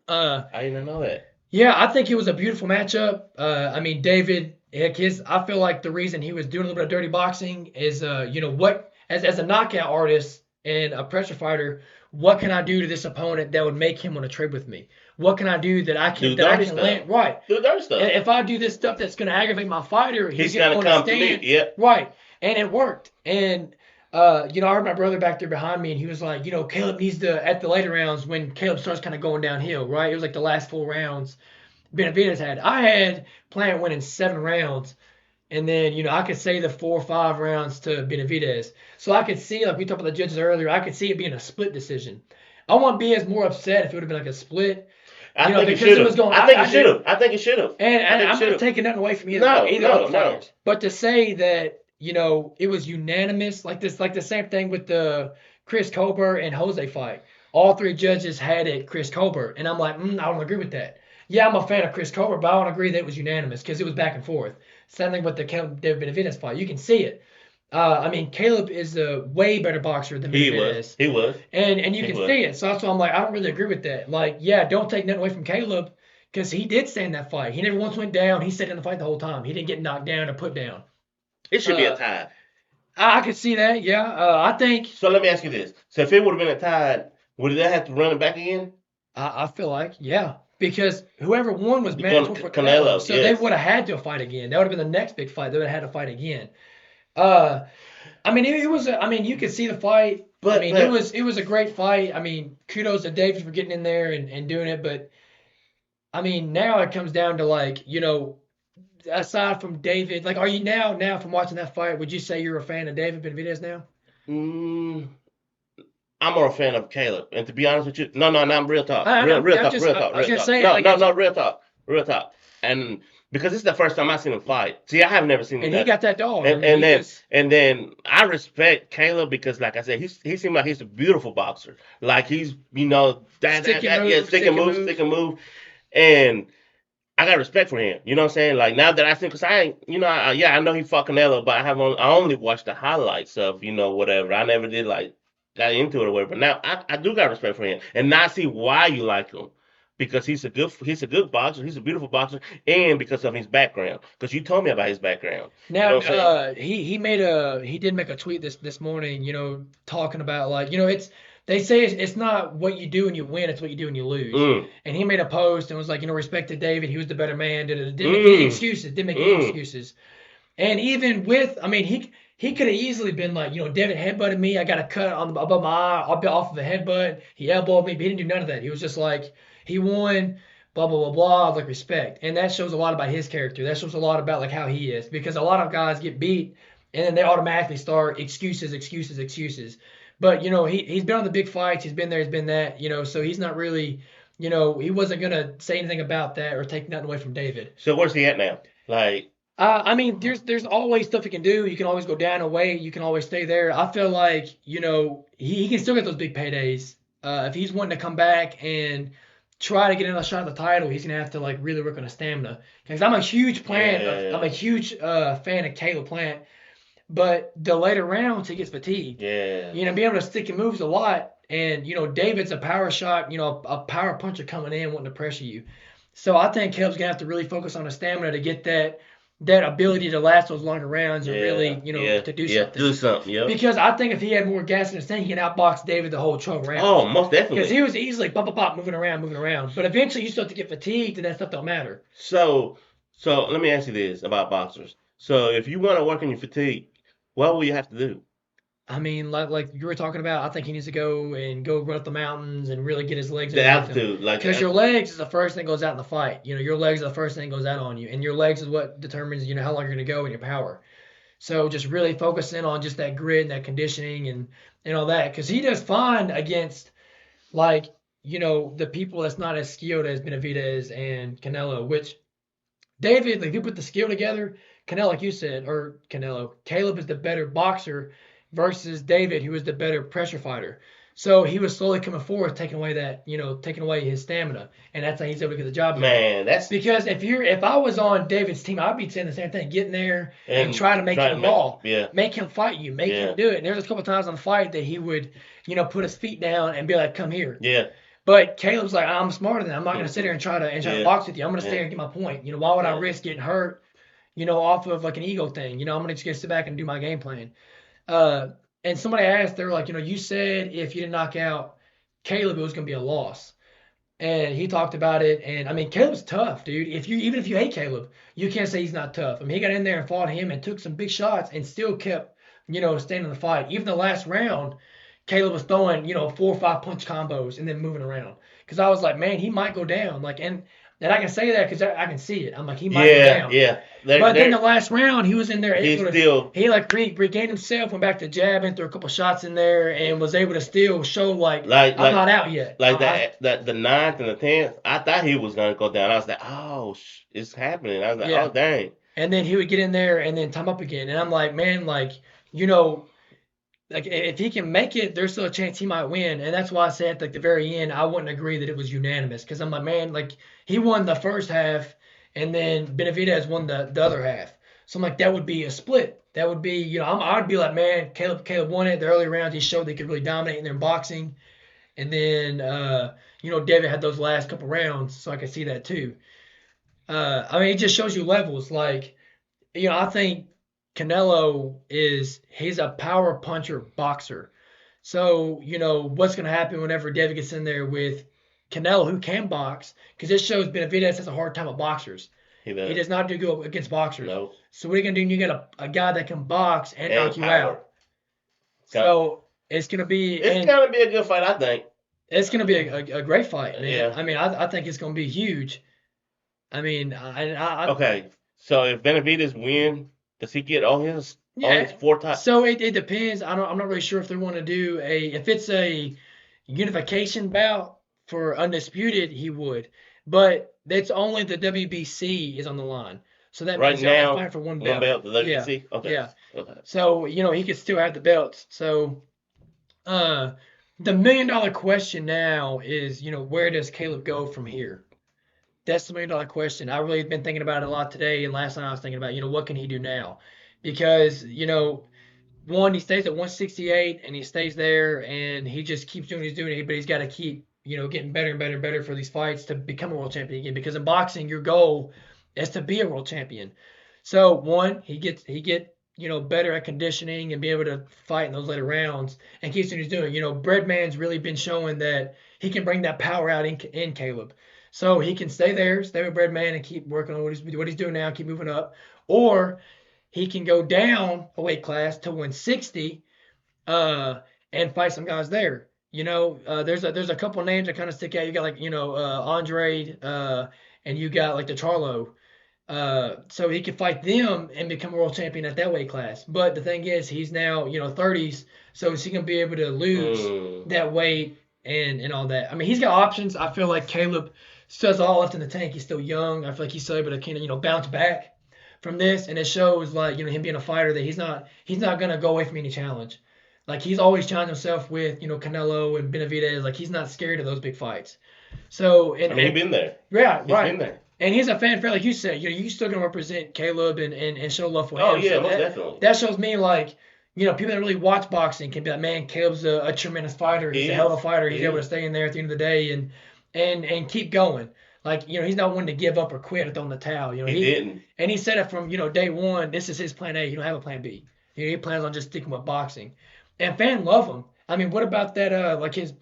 I didn't know that. Yeah, I think it was a beautiful matchup. David, I feel like the reason he was doing a little bit of dirty boxing is, what as a knockout artist and a pressure fighter, what can I do to this opponent that would make him want to trade with me? What can I do that I can land right? Do dirty stuff. If I do this stuff that's going to aggravate my fighter, he's going to come to me. Yep. Right, and it worked. And I heard my brother back there behind me, and he was like, Caleb needs to, at the later rounds when Caleb starts kind of going downhill, right? It was like the last 4 rounds Benavidez had. I had Plant winning 7 rounds. And then, I could say the 4 or 5 rounds to Benavidez. So I could see, like we talked about the judges earlier, I could see it being a split decision. I wouldn't be as more upset if it would have been like a split. I think it should have. I think it should have. And I'm not taking nothing away from either fighters. But to say that, it was unanimous, like the same thing with the Chris Colbert and Jose fight. All 3 judges had it Chris Colbert. And I'm like, I don't agree with that. Yeah, I'm a fan of Chris Colbert, but I don't agree that it was unanimous because it was back and forth. Same thing with the David Benavidez fight. You can see it. Caleb is a way better boxer than Benavidez. He was. And you can see it. So that's why I'm like, I don't really agree with that. Like, yeah, don't take nothing away from Caleb because he did stay in that fight. He never once went down. He stayed in the fight the whole time. He didn't get knocked down or put down. It should be a tie. I could see that, yeah. I think. So let me ask you this. So if it would have been a tie, would they have to run it back again? I feel like, yeah. Because whoever won was mandatory for Canelo. So they would have had to fight again. That would have been the next big fight. They would have had to fight again. It was. You could see the fight. But it was a great fight. Kudos to David for getting in there and doing it. But now it comes down to like, aside from David, like, are you now from watching that fight? Would you say you're a fan of David Benavidez now? I'm more a fan of Caleb, and to be honest with you, no, I'm real talk, real talk, and because this is the first time I've seen him fight. See, I have never seen him. And he got that dog. And then I respect Caleb because, like I said, he seemed like he's a beautiful boxer. Like he's stick and move, and I got respect for him. You know what I'm saying? Like now that I think, because I know he fought Canelo, but I only watched the highlights of whatever. I never did got into it or whatever. But now I do got respect for him, and now I see why you like him, because he's a good boxer. He's a beautiful boxer, and because of his background. Because you told me about his background. Now he did make a tweet this morning, talking about like it's they say it's not what you do when you win, it's what you do when you lose. Mm, And he made a post and was like, respected David, he was the better man. Didn't make any mm, excuses. Didn't make any mm. excuses. And even with, I mean, he could have easily been like, David headbutted me. I got a cut on above my eye. I'll be off of the headbutt. He elbowed me, but he didn't do none of that. He was just like, he won. Blah blah blah blah. Like respect, and that shows a lot about his character. That shows a lot about like how he is, because a lot of guys get beat and then they automatically start excuses, excuses, excuses. But he's been on the big fights. He's been there. He's been that. So he's not really. He wasn't gonna say anything about that or take nothing away from David. So where's he at now? Like, I mean, there's always stuff he can do. You can always go down a weight. You can always stay there. I feel like he can still get those big paydays. If he's wanting to come back and try to get another shot at the title, he's gonna have to like really work on his stamina. Because I'm a yeah, huge fan of Caleb Plant, but the later rounds he gets fatigued. yeah. Being able to stick and moves a lot, and David's a power shot, a power puncher coming in wanting to pressure you. So I think Caleb's gonna have to really focus on his stamina to get that ability to last those longer rounds and Yeah, really, yeah, to do yeah. something. Do something, yep. Because I think if he had more gas in his tank, he can outbox David the whole 12 rounds. Oh, most Because definitely. he was easily pop, pop, pop, moving around, moving around. But eventually you start to get fatigued and that stuff don't matter. So, so let me ask you this about boxers. So, if you want to work on your fatigue, what will you have to do? I mean, like you were talking about, I think he needs to go run up the mountains and really get his legs The underneath him. altitude, like the Because your altitude. legs is the first thing that goes out in the fight. Your legs are the first thing that goes out on you. And your legs is what determines, how long you're going to go and your power. So just really focusing on just that grit and that conditioning and all that. Because he does fine against, like, the people that's not as skilled as Benavidez and Canelo, which David, like, if you put the skill together, Canelo, like you said, or Canelo, Caleb is the better boxer versus David, who is the better pressure fighter. So he was slowly coming forward, taking away taking away his stamina, and that's how he's able to get the job done. Man, that's Because if I was on David's team, I'd be saying the same thing, getting there and and trying to make trying him to make, fall, yeah, make him fight you, make yeah, him do it. And there's a couple times on the fight that he would, put his feet down and be like, "Come here." yeah, But Caleb's like, I'm smarter than that. I'm not gonna sit here and try to yeah, box with you. I'm gonna stay yeah, here and get my point. Why would I yeah. risk getting hurt? Off of like an ego thing. I'm gonna sit back and do my game plan. Uh, and somebody asked, they were like, you said if you didn't knock out Caleb, it was gonna be a loss. And he talked about it. And I mean, Caleb's tough, dude. Even if you hate Caleb, you can't say he's not tough. I mean, he got in there and fought him and took some big shots and still kept, staying in the fight. Even the last round, Caleb was throwing, 4 or 5 punch combos and then moving around. Because I was like, man, he might go down. Like, and I can say that because I can see it. I'm like, he might go Yeah, down. yeah. They're But then the they're last round, he was in there he's able to, still he like regained himself, went back to jabbing, threw a couple shots in there, and was able to still show like like I'm like not out yet. like the ninth and the 10th. I thought he was gonna go down. I was like, oh, it's happening. I was like, oh Yeah. dang. And then he would get in there and then time up again. And I'm like, man, like, you know, like if he can make it, there's still a chance he might win. And that's why I said at like the very end, I wouldn't agree that it was unanimous because I'm like, man, like he won the first half and then Benavidez won the other half. So I'm like, that would be a split. That would be, I'd be like, man, Caleb won it. The early rounds, he showed they could really dominate in their boxing. And then, David had those last couple rounds, so I could see that too. I mean, it just shows you levels. Like, I think he's a power puncher boxer. So, what's going to happen whenever David gets in there with Canelo, who can box? Because it shows Benavidez has a hard time with boxers. He He does. does not do good against boxers. No. So, what are you going to do? You got a guy that can box and And knock you power. out. So, it's going to be, It's and gonna be a good fight, I think. it's going to be a great fight, man. Yeah. I mean, I think it's going to be huge. I mean, Okay. So if Benavidez win, does he get all yeah. his four top? So it depends. I'm not really sure if they want to do if it's a unification bout for undisputed, he would. But it's only the WBC is on the line. So that Right means they're only now, fighting for one one belt. belt, the Yeah. WBC. Okay. Yeah. Okay. So, he could still have the belts. So uh the $1 million question now is, where does Caleb go from here? That's the $1 million question. I really been thinking about it a lot today, and last night I was thinking about, what can he do now? Because, one, he stays at 168 and he stays there and he just keeps doing what he's doing, but he's got to keep, getting better and better and better for these fights to become a world champion again. Because in boxing, your goal is to be a world champion. So one, he get better at conditioning and be able to fight in those later rounds and keeps what he's doing. Breadman's really been showing that he can bring that power out in Caleb. So he can stay with Breadman and keep working on what he's doing now, keep moving up. Or he can go down a weight class to 160 uh, and fight some guys there. There's a couple names that kind of stick out. You got like Andre, and you got like the Charlo. So he could fight them and become a world champion at that weight class. But the thing is, he's now 30s, so is he gonna be able to lose that weight and all that? I mean, he's got options. I feel like Caleb still has all left in the tank. He's still young. I feel like he's still able to kind of bounce back from this, and it shows like him being a fighter that he's not gonna go away from any challenge. Like he's always challenged himself with Canelo and Benavidez. Like he's not scared of those big fights. So I mean, he's been there. Yeah, He's right. been there. And he's a fan favorite, like you said. You still gonna represent Caleb and show love for him. Oh yeah, So most definitely. that shows me like people that really watch boxing can be like, man, Caleb's a tremendous fighter. He's a hell of a fighter. He's able to stay in there at the end of the day and keep going. Like he's not one to give up or quit or throw in the towel. He didn't. And he said it from day one. This is his plan A. You don't have a plan B. He plans on just sticking with boxing. And fans love him. I mean, what about that? Like his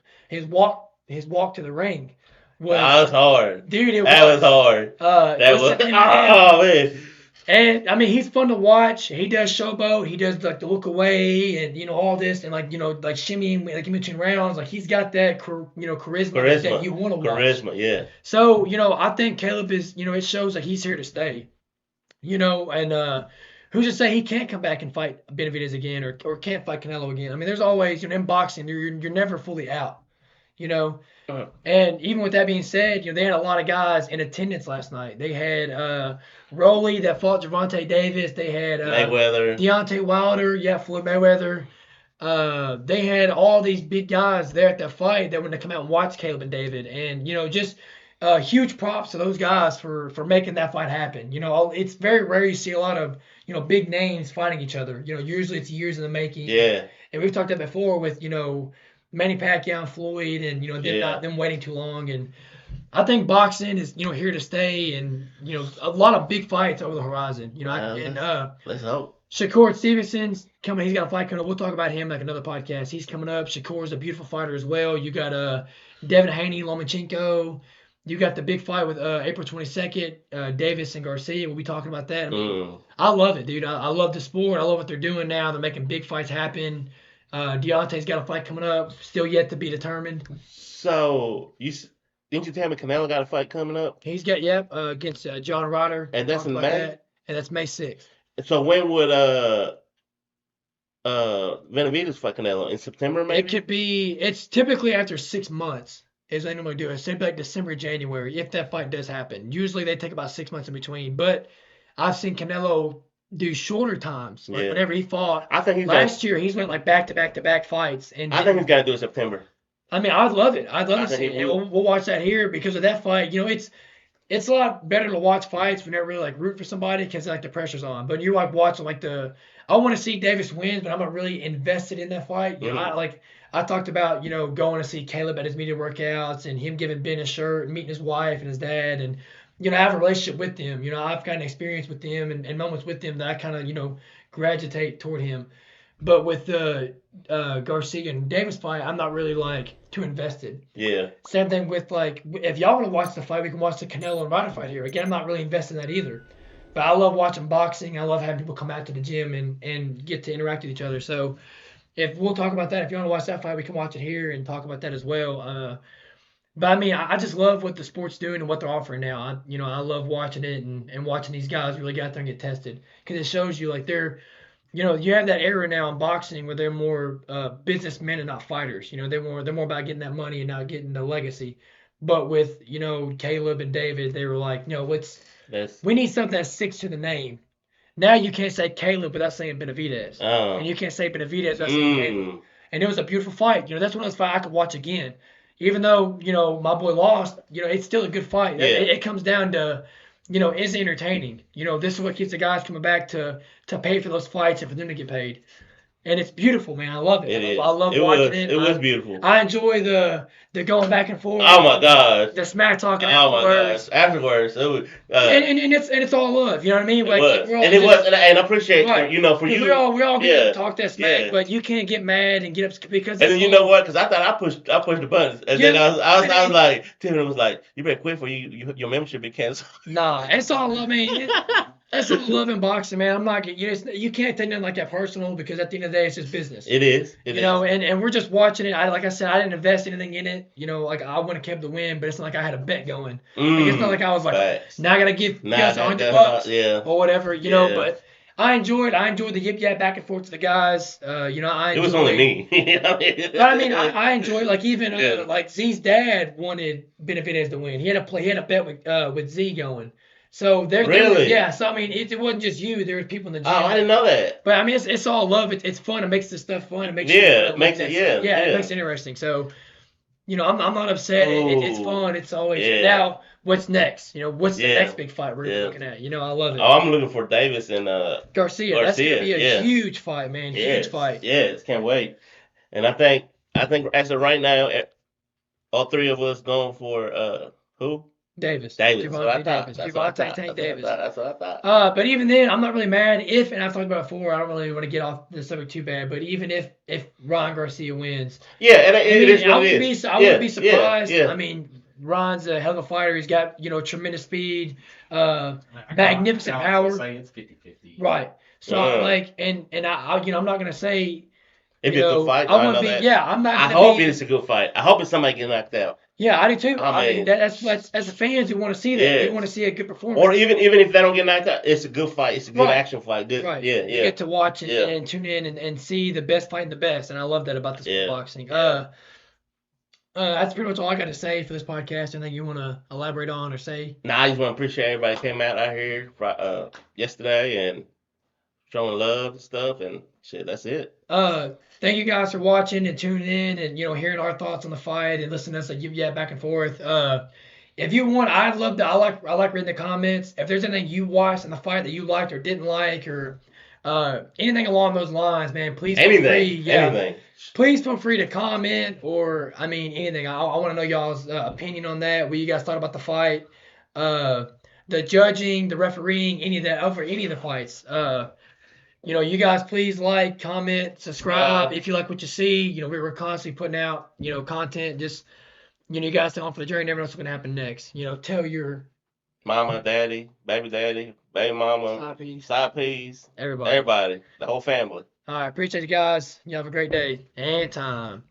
walk to the ring. That was hard. Dude, that was hard. That was oh man. And I mean, he's fun to watch. He does showboat. He does like the look away and all this and like like shimmying like in between rounds. Like he's got that charisma that you want to watch. Charisma, yeah. So I think Caleb is it shows that he's here to stay. And who's to say he can't come back and fight Benavidez again or can't fight Canelo again? I mean, there's always in boxing you're never fully out. And even with that being said, they had a lot of guys in attendance last night. They had Rolly that fought Gervonta Davis. They had Mayweather, Deontay Wilder, Floyd Mayweather. They had all these big guys there at that fight that were going to come out and watch Caleb and David. And just huge props to those guys for making that fight happen. It's very rare you see a lot of big names fighting each other. Usually it's years in the making. Yeah. And we've talked about before with Manny Pacquiao and Floyd and them waiting too long. And I think boxing is here to stay and a lot of big fights over the horizon. Let's hope. Shakur Stevenson's coming. He's got a fight coming up. We'll talk about him like another podcast. He's coming up. Shakur's a beautiful fighter as well. You got Devin Haney, Lomachenko. You got the big fight with April 22nd, Davis and Garcia. We'll be talking about that. I love it, dude. I love the sport. I love what they're doing now. They're making big fights happen. Deontay's got a fight coming up, still yet to be determined. So didn't you tell me Canelo got a fight coming up? He's got against John Ryder. And that's in May. And that's May 6th. So when would Benavidez fight Canelo in September? Maybe it could be. It's typically after 6 months is they normally do it. It's like December, January if that fight does happen. Usually they take about 6 months in between, but I've seen Canelo do shorter times. Like whenever he fought. I think last year he's went like back to back fights. And I think he's got to do it September. I mean, I'd love it. I'd love to see it. And we'll watch that here because of that fight. It's a lot better to watch fights when they're really like root for somebody because like the pressure's on. But you're like watching like I want to see Davis win, but I'm not really invested in that fight. I talked about going to see Caleb at his media workouts and him giving Ben a shirt and meeting his wife and his dad and I have a relationship with them. I've got an experience with them and moments with them that I kind of gravitate toward him. But with the Garcia and Davis fight, I'm not really like too invested. Yeah. Same thing with like if y'all want to watch the fight, we can watch the Canelo and Ryder fight here. Again, I'm not really invested in that either. But I love watching boxing. I love having people come out to the gym and get to interact with each other. So if we'll talk about that, if you want to watch that fight, we can watch it here and talk about that as well. But I mean, I just love what the sport's doing and what they're offering now. I love watching it and watching these guys really get out there and get tested because it shows you like they're. You have that era now in boxing where they're more businessmen and not fighters. They're more about getting that money and not getting the legacy. But with Caleb and David, they were like, we need something that sticks to the name. Now you can't say Caleb without saying Benavidez, and you can't say Benavidez without saying Caleb. And it was a beautiful fight. That's one of those fights I could watch again, even though my boy lost. It's still a good fight. Yeah. It comes down to. Is entertaining. This is what keeps the guys coming back to pay for those fights and for them to get paid. and it's beautiful, man. I love it. It I is. love It watching was. it. It was beautiful. I enjoy the going back and forth, Oh my gosh. the smack talking Oh my gosh. afterwards, Afterwards, it was. and it's all love. You know what I mean? It Like was, we're all and it just was, and I appreciate for right. you know for Because you. we all get to Yeah. talk that smack, Yeah. but you can't get mad and get up because And it's then you all, know what? Because I thought I pushed the buttons, and then yeah. I was like, Tiffany was like, "You better quit for your membership be canceled." Nah, it's all love. I mean, that's all love in boxing, man. I'm not you can't take nothing like that personal because at the end of the day, it's just business. It is. It You is. know, and we're just watching it. Like I said, I didn't invest anything in it. You know, like I would have kept the win, but it's not like I had a bet going. Like it's not like I was like, Facts. now I gotta give Nah, guys that, $100 yeah. or whatever. You know, Yeah. but I enjoyed the yip yap back and forth to the guys. You know, I It enjoyed. was only me. You know? But I mean, I enjoy like even Yeah. like Z's dad wanted Benavidez to win. He had a bet with Z going. So there were, Really? yeah. So I mean, it wasn't just you. There was people in the gym. Oh, I didn't know that. But I mean, it's all love. It's fun. It makes this stuff fun. It makes Yeah, it makes it. Yeah, yeah. It yeah. makes it interesting. So you know, I'm not upset. It's Ooh, fun. It's always yeah. now. What's next? You know, what's the Yeah, next big fight we're yeah. looking at? You know, I love it. Oh, I'm looking for Davis and Garcia. That's gonna be a yeah. huge fight, man. Huge Yes, fight. yes, can't wait. And I think as of right now, all three of us going for who? Davis. Davis. That's what I Gervonta thought. Davis. That's what I Gervonta thought. Tank That's what I Davis. thought. That's what I thought. But even then, I'm not really mad if, and I've talked about it before. I don't really want to get off the subject too bad. But even if Ron Garcia wins, Yeah, and it is I what it wouldn't is. I wouldn't be surprised. Yeah. I mean, Ron's a hell of a fighter. He's got tremendous speed, I magnificent can power. honestly say it's 50-50. Right. So like, and I I'm not gonna say. If it's a fight, I I want know to be. that. Yeah, I'm not. I Gonna hope be, it's a good fight. I hope it's somebody get knocked out. Yeah, I do too. I I mean, mean, that's as the fans who want to see that. Yes. They want to see a good performance. Or even if they don't get knocked out, it's a good fight. It's a good Right. action fight. Good. Right. Yeah, You yeah. get to watch Yeah. and tune in and see the best fighting the best, and I love that about this Yeah. boxing. Yeah. That's pretty much all I got to say for this podcast. Anything you want to elaborate on or say? Nah, I just want to appreciate everybody that came out here yesterday and showing love and stuff and shit. That's it. Thank you guys for watching and tuning in and hearing our thoughts on the fight and listening to us like yeah back and forth. If you want, I'd love to. I like reading the comments. If there's anything you watched in the fight that you liked or didn't like or anything along those lines, man, please feel free. Anything. Please feel free to comment or I mean anything. I want to know y'all's opinion on that. What you guys thought about the fight, the judging, the refereeing, any of that over any of the fights. You guys please like, comment, subscribe if you like what you see. We're constantly putting out, content. Just, you guys stay on for the journey. Never know what's going to happen next. Tell your mama, daddy, baby mama, side piece, everybody, the whole family. All right, appreciate you guys. You have a great day and time.